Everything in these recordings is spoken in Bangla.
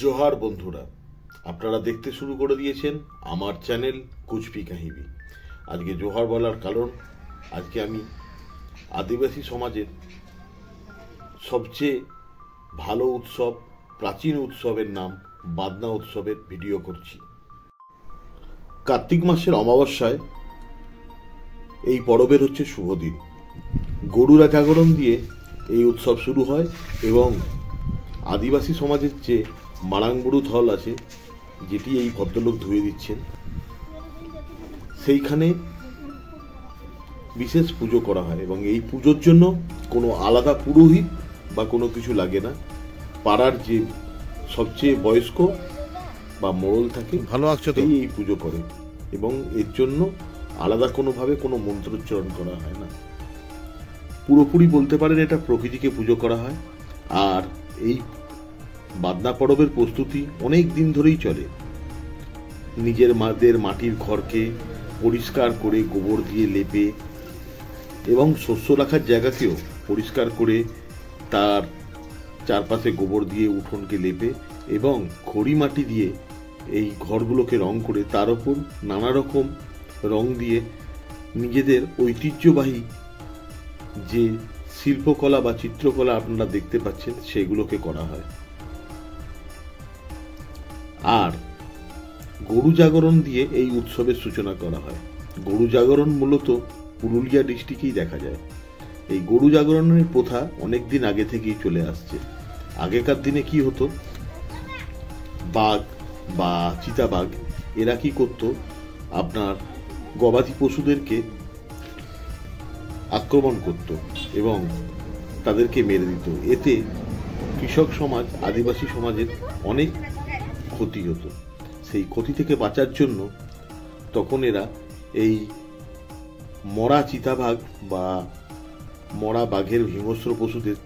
জোহার বন্ধুরা, আপনারা দেখতে শুরু করে দিয়েছেন আমার চ্যানেল কুচবি কাহিনী। আজকে জোহার বলার কারণ, আজকে আমি আদিবাসী সমাজের সবচেয়ে ভালো উৎসব, প্রাচীন উৎসবের নাম বাদনা উৎসবের ভিডিও করছি। কার্তিক মাসের অমাবস্যায় এই পরবের হচ্ছে শুভ দিন। গরুরা জাগরণ দিয়ে এই উৎসব শুরু হয় এবং আদিবাসী সমাজের যে মারাংবুড়ু থল আছে, যেটি এই ভদ্রলোক ধুয়ে দিচ্ছেন, সেইখানে বিশেষ পুজো করা হয় এবং এই পুজোর জন্য কোনো আলাদা পুরোহিত বা কোনো কিছু লাগে না। পাড়ার যে সবচেয়ে বয়স্ক বা মোড়ল থাকে, ভালো আছে তো, এই পুজো করে এবং এর জন্য আলাদা কোনোভাবে কোনো মন্ত্রোচ্চারণ করা হয় না। পুরোপুরি বলতে পারেন এটা প্রকৃতিকে পুজো করা হয়। আর এই বাদনা পরবের প্রস্তুতি অনেক দিন ধরেই চলে। নিজের মাটির ঘরকে পরিষ্কার করে গোবর দিয়ে লেপে এবং শস্য রাখার জায়গাকেও পরিষ্কার করে তার চারপাশে গোবর দিয়ে উঠোনকে লেপে এবং খড়ি মাটি দিয়ে এই ঘরগুলোকে রং করে তার ওপর নানা রকম রং দিয়ে নিজেদের ঐতিহ্যবাহী যে শিল্পকলা বা চিত্রকলা আপনারা দেখতে পাচ্ছেন সেগুলোকে করা হয়। আর গরু জাগরণ দিয়ে এই উৎসবের সূচনা করা হয়। গরু জাগরণ মূলত পুরুলিয়া ডিস্ট্রিক্টেই দেখা যায়। এই গরু জাগরণের প্রথা অনেক দিন আগে থেকেই চলে আসছে। আগেকার দিনে কি হতো, বাঘ বা চিতাবাঘ এরা কি করতো, আপনার গবাদি পশুদেরকে আক্রমণ করত এবং তাদেরকে মেরে দিত। এতে কৃষক সমাজ, আদিবাসী সমাজের অনেক ক্ষতি হতো। সেই ক্ষতি থেকে বাঁচার জন্য তখন এরা এই মরা চিতাবাঘ বা মরা বাঘের হিংস্র পশুদের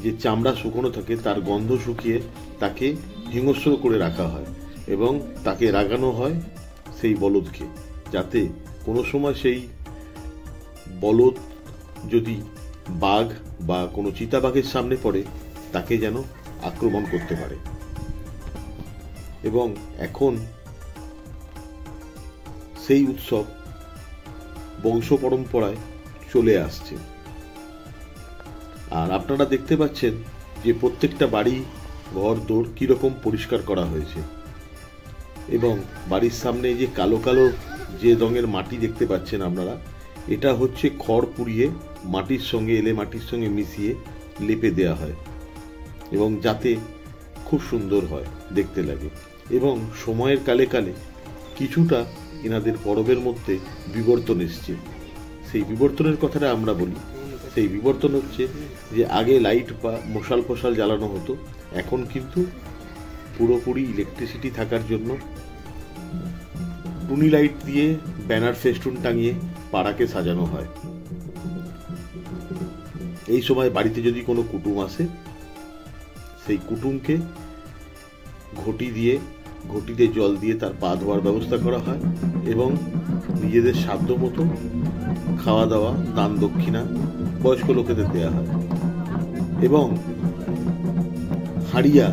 যে চামড়া শুকনো থাকে তার গন্ধ শুকিয়ে তাকে হিংস্র করে রাখা হয় এবং তাকে রাগানো হয় সেই বলদকে, যাতে কোনো সময় সেই বলদ যদি বাঘ বা কোনো চিতাবাঘের সামনে পড়ে তাকে যেন আক্রমণ করতে পারে। এবং এখন সেই উৎসব বংশ পরম্পরায় চলে আসছে। আর আপনারা দেখতে পাচ্ছেন যে প্রত্যেকটা বাড়ি, ঘর দোর কিরকম পরিষ্কার করা হয়েছে এবং বাড়ির সামনে যে কালো কালো যে রঙের মাটি দেখতে পাচ্ছেন আপনারা, এটা হচ্ছে খড় পুড়িয়ে মাটির সঙ্গে, এলে মাটির সঙ্গে মিশিয়ে লেপে দেয়া হয় এবং যাতে খুব সুন্দর হয়, দেখতে লাগে। এবং সময়ের কালে কালে কিছুটা এনাদের পরবের মধ্যে বিবর্তন এসছে। সেই বিবর্তনের কথাটা আমরা বলি। সেই বিবর্তন হচ্ছে যে আগে লাইট বা মশাল ফশাল জ্বালানো হতো, এখন কিন্তু পুরোপুরি ইলেকট্রিসিটি থাকার জন্য টুনি লাইট দিয়ে ব্যানার ফেস্টুন টাঙিয়ে পাড়াকে সাজানো হয়। এই সময় বাড়িতে যদি কোনো কুটুম আসে, সেই কুটুমকে ঘটিতে জল দিয়ে তার পা ধোয়ার ব্যবস্থা করা হয় এবং নিজেদের সাধ্য মতো খাওয়া দাওয়া, দান দক্ষিণা বয়স্ক লোকেদের দেয়া হয়। এবং হাড়িয়া,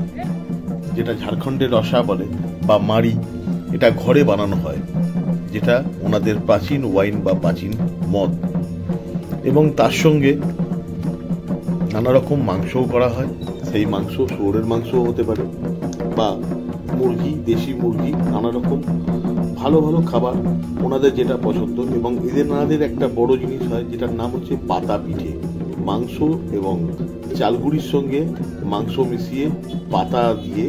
যেটা ঝাড়খণ্ডের রসা বলে, বা মাড়ি, এটা ঘরে বানানো হয়, যেটা ওনাদের প্রাচীন ওয়াইন বা প্রাচীন মদ। এবং তার সঙ্গে নানা রকম মাংসও করা হয়। সেই মাংস শুয়োরের মাংসও হতে পারে বা মুরগি, দেশি মুরগি, নানা রকম ভালো ভালো খাবার ওনাদের যেটা পছন্দ। এবং এনাদের একটা বড় জিনিস হয় যেটার নাম হচ্ছে পাতা পিঠে। মাংস এবং চালগুড়ির সঙ্গে মাংস মিশিয়ে পাতা দিয়ে,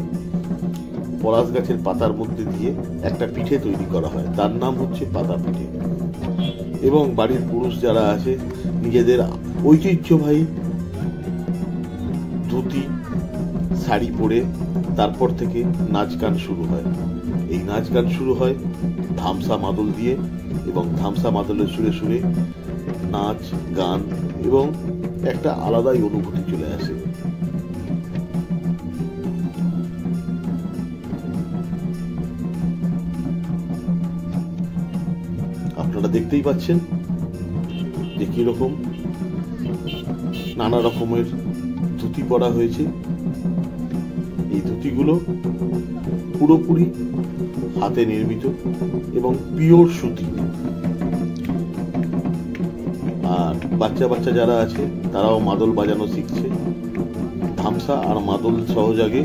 পলাশ গাছের পাতার মধ্যে দিয়ে একটা পিঠে তৈরি করা হয়, তার নাম হচ্ছে পাতা পিঠে। এবং বাড়ির পুরুষ যারা আছে নিজেদের ঐতিহ্যবাহী ধুতি শাড়ি পরে তারপর থেকে নাচ গান শুরু হয়। এই নাচ গান শুরু হয় ধামসা মাদল দিয়ে এবং ধামসা মাদলের সুরে সুরে নাচ গান এবং একটা আলাদাই অনুভূতি চলে আসে। আপনারা দেখতেই পাচ্ছেন যে কিরকম নানা রকমের ধুতি পরা হয়েছে। এই ধুতিগুলো পুরোপুরি হাতে নির্মিত এবং পিওর সুতি। আর বাচ্চা বাচ্চা যারা আছে তারাও মাদল বাজানো শিখছে, ধামসা আর মাদল সহযোগে,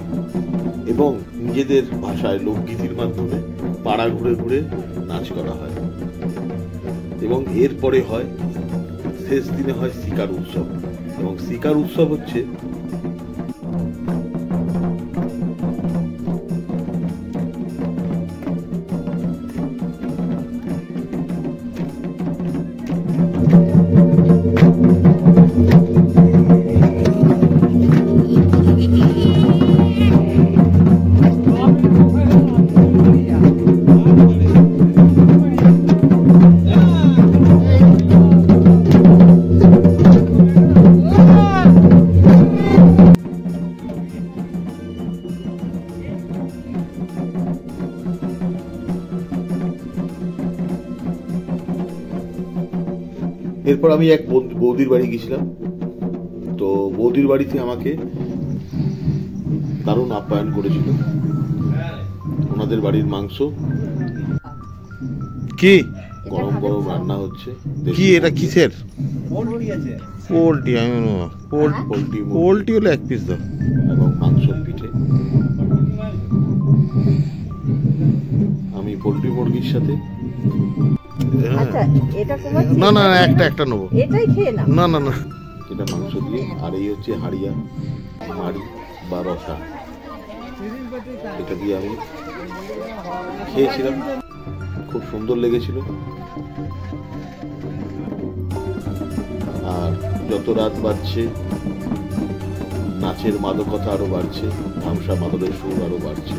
এবং নিজেদের ভাষায় লোকগীতির মাধ্যমে পাড়া ঘুরে ঘুরে নাচ করা হয়। এবং এরপরে হয়, শেষ দিনে হয় শিকার উৎসব। এবং শিকার উৎসব হচ্ছে এরপর আমি এক বৌদির বাড়ি গেছিলাম। তো বৌদির বাড়িতে আমাকে দারুণ আপ্যায়ন করেছিল। ওনাদের বাড়ির মাংস কি গরম গরম রান্না হচ্ছে। কি এটা কিসের? পোল্ট্রি। আমি পোল্ট্রি হলো এক পিস দাও। এবং মাংস পিঠে। আমি পোল্ট্রি মুরগির সাথে না না একটা নেবো। না না না, এটা মাংস দিয়ে। আর এই হচ্ছে হাড়ি বা রসা, এটা দিয়ে আমি খেয়েছিলাম, খুব সুন্দর লেগেছিল। আর যত রাত বাড়ছে নাচের মাদকতা আরো বাড়ছে, ধামসা মাদলের সুর আরো বাড়ছে।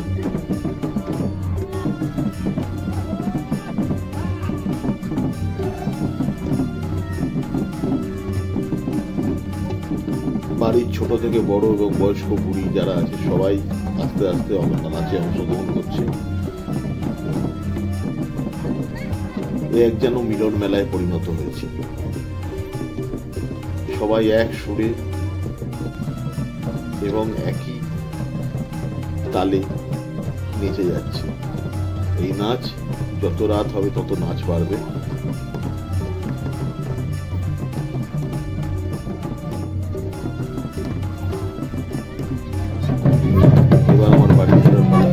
বাড়ির ছোট থেকে বড় এবং বয়স্ক বুড়ি যারা আছে সবাই আস্তে আস্তে নাচে অংশগ্রহণ করছে। এক যেন মিলন মেলায় পরিণত হয়েছে। সবাই এক সুরে এবং একই তালে নেচে যাচ্ছে। এই নাচ যত রাত হবে তত নাচ বাড়বে। এবার আমার বাড়ি ফেরার পালা।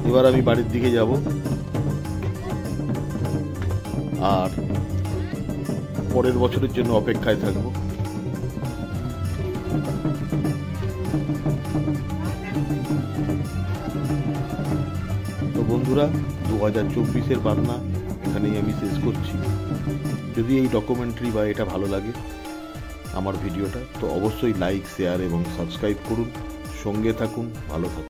এবার আমি বাড়ির দিকে যাব আর পরের বছরের জন্য অপেক্ষায় থাকবো। তো বন্ধুরা, 2024-এর পান্না এখানেই আমি শেষ করছি। যদি এই ডকুমেন্টারি বা এটা ভালো লাগে আমার ভিডিওটা, তো অবশ্যই লাইক, শেয়ার এবং সাবস্ক্রাইব করুন। সঙ্গে থাকুন, ভালো থাকুন।